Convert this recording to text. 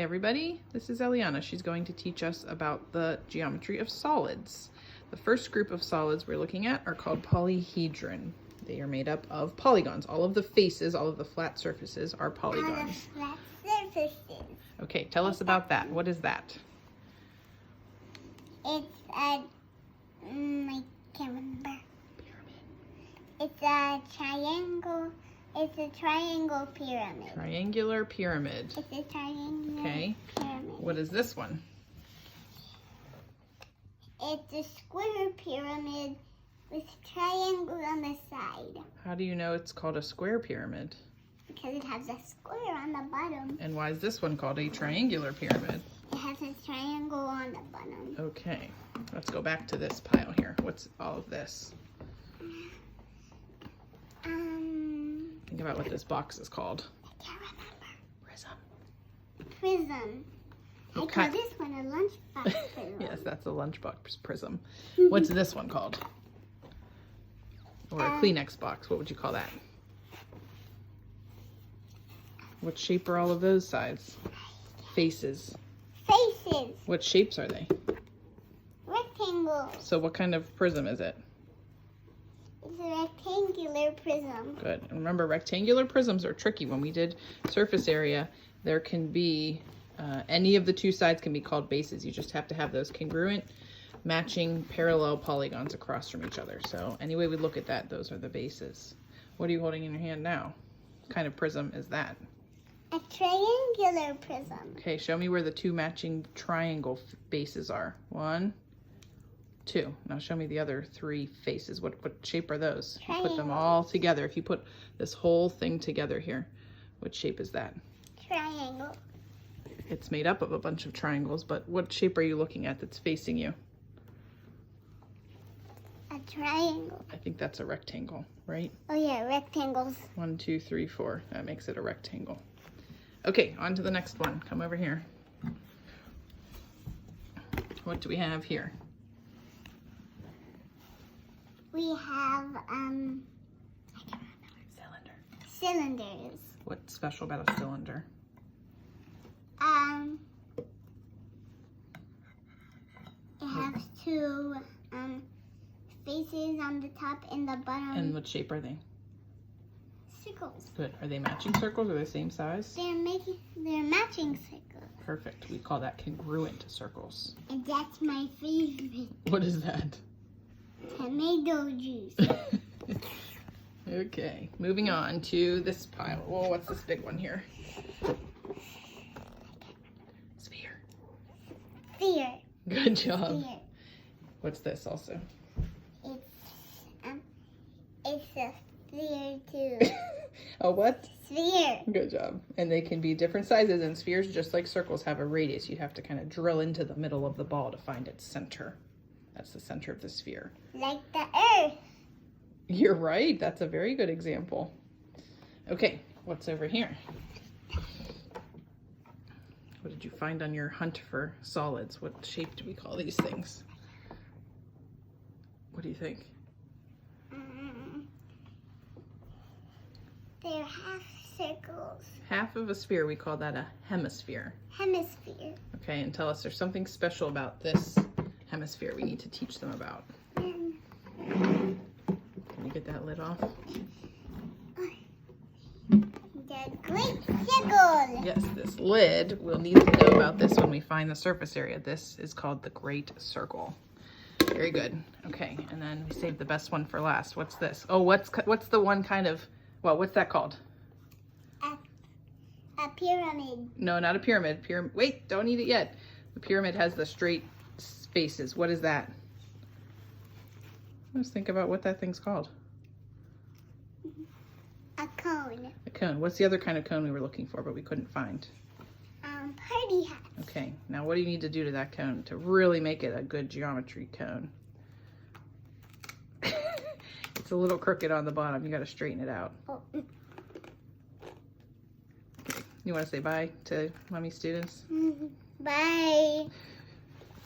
everybody, this is Eleana. She's going to teach us about the geometry of solids. The first group of solids we're looking at are called polyhedron. They are made up of polygons. All of the faces, all of the flat surfaces are polygons. Flat surfaces. Okay, tell us about that. What is that? It's a, I can't remember. It's a triangle. It's a triangle pyramid. Triangular pyramid. It's a triangular Okay. pyramid. What is this one? It's a square pyramid with a triangle on the side. How do you know it's called a square pyramid? Because it has a square on the bottom. And why is this one called a triangular pyramid? It has a triangle on the bottom. Okay, let's go back to this pile here. What's all of this? Think about what this box is called. I can't remember. Prism. Prism. What I call kind- this one a lunchbox prism. Yes, that's a lunchbox prism. What's this one called? Or a Kleenex box. What would you call that? What shape are all of those sides? Faces. Faces. What shapes are they? Rectangles. So what kind of prism is it? It's a rectangular prism. Good. And remember, rectangular prisms are tricky. When we did surface area, there can be, any of the two sides can be called bases. You just have to have those congruent, matching, parallel polygons across from each other. So any way we look at that, those are the bases. What are you holding in your hand now? What kind of prism is that? A triangular prism. Okay, show me where the two matching triangle bases are. 1, 2. Now show me the other 3 faces. What shape are those? You put them all together. If you put this whole thing together here, what shape is that? Triangle. It's made up of a bunch of triangles, but what shape are you looking at that's facing you? A triangle. I think that's a rectangle, right? Oh yeah, rectangles. 1, 2, 3, 4. That makes it a rectangle. Okay, on to the next one. Come over here. What do we have here? We have cylinders. What's special about a cylinder? It has two faces on the top and the bottom. And what shape are they? Circles. Good. Are they matching circles? Are they the same size? They're matching circles. Perfect. We call that congruent circles. And that's my favorite. What is that? Tomato juice. Okay, moving on to this pile. Whoa, what's this big one here? Sphere. Sphere. Good job. Sphere. What's this also? It's a sphere too. A what? Sphere. Good job. And they can be different sizes, and spheres, just like circles, have a radius. You have to kind of drill into the middle of the ball to find its center. That's the center of the sphere. Like the Earth. You're right. That's a very good example. Okay, what's over here? What did you find on your hunt for solids? What shape do we call these things? What do you think? They're half circles. Half of a sphere, we call that a hemisphere. Hemisphere. Okay, and tell us, there's something special about this hemisphere we need to teach them about. Can you get that lid off? The great circle. Yes, this lid, we'll need to know about this when we find the surface area. This is called the great circle. Very good. Okay, and then we saved the best one for last. What's this? Oh, what's the one kind of, well, what's that called? A pyramid. No, not a pyramid. Wait, don't eat it yet. The pyramid has the straight faces. What is that? Let's think about what that thing's called. A cone. A cone. What's the other kind of cone we were looking for, but we couldn't find? Party hat. Okay, now what do you need to do to that cone to really make it a good geometry cone? It's a little crooked on the bottom. You got to straighten it out. Oh. You want to say bye to Mommy students? Bye.